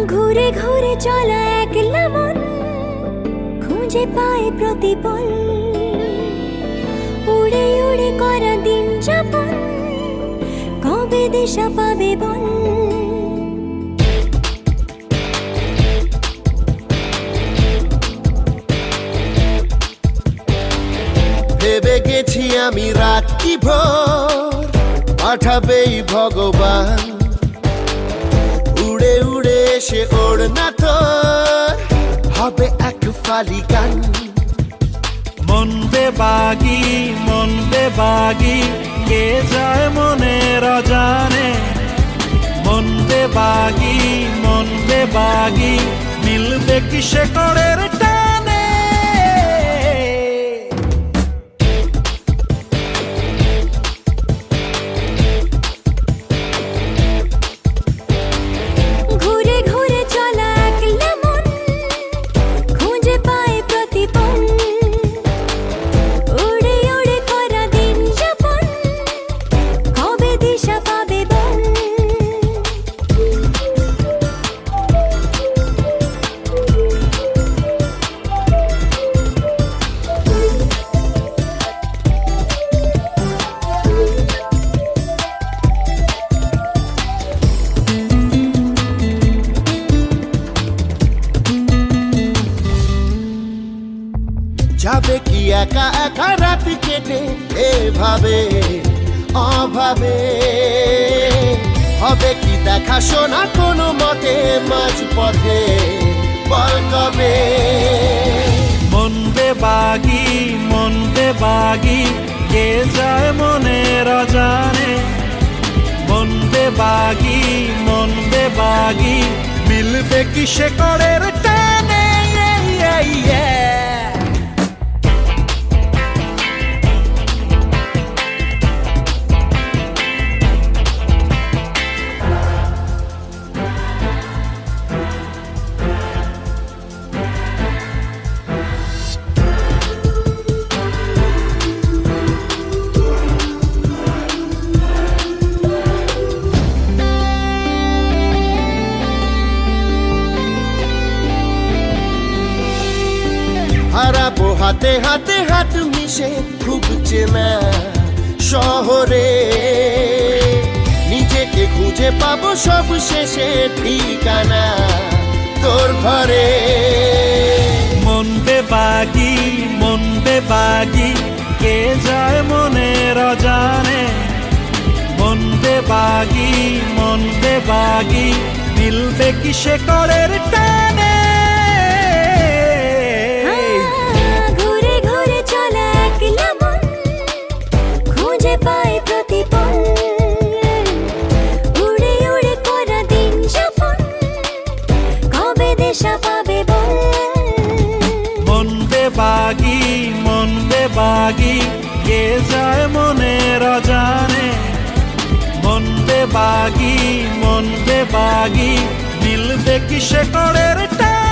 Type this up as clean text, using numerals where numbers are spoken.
ঘুরে ঘুরে চলা একলা মন খুঁজে পায় প্রতিপল, উড়ে উড়ে করা দিন যাপন কবে দিশা পাবে বল। ভেবে গেছি আমি রাত্রি ভোর পাঠাবেই ভগবান, উড়ে উড়ে এসে ওর না তোর হবে এক ফালি গান। মন বেবাগি কে যায় মনের অজানে, মন বেবাগি মিলবে কি শেকড়ের টানে। ঘুরে ঘুরে চলা একলা মন খুঁজে পায় প্রতিপল, উড়ে উড়ে করা দিন যাপন কবে দিশা পাবে বল। যাবে কি একা একা রাত কেটে এভাবে অভাবে, হবে কি দেখা শোনা কোনো মতে মাঝ পথে বল কবে। মন বেবাগি কে যায় মনের অজানে, মন বেবাগি মিলবে কি শেকড়ের টানে। হারাবো হাতে হাতে হাত মিশে খুব চেনা শহরে, নিজেকে খুঁজে পাবো সব শেষে ঠিকানা তোর ঘরে। মন বেবাগি কে যায় মনের অজানে, মন বেবাগি মিলবে কি শেকড়ের টানে। ঘুরে ঘুরে চলা একলা মন খুঁজে পায় প্রতিপল, উড়ে উড়ে করা দিন যাপন কবে দিশা পাবে বল। মন বেবাগি কে যায় মনের অজানে, মন বেবাগি মিলবে কি শেকড়ের টানে।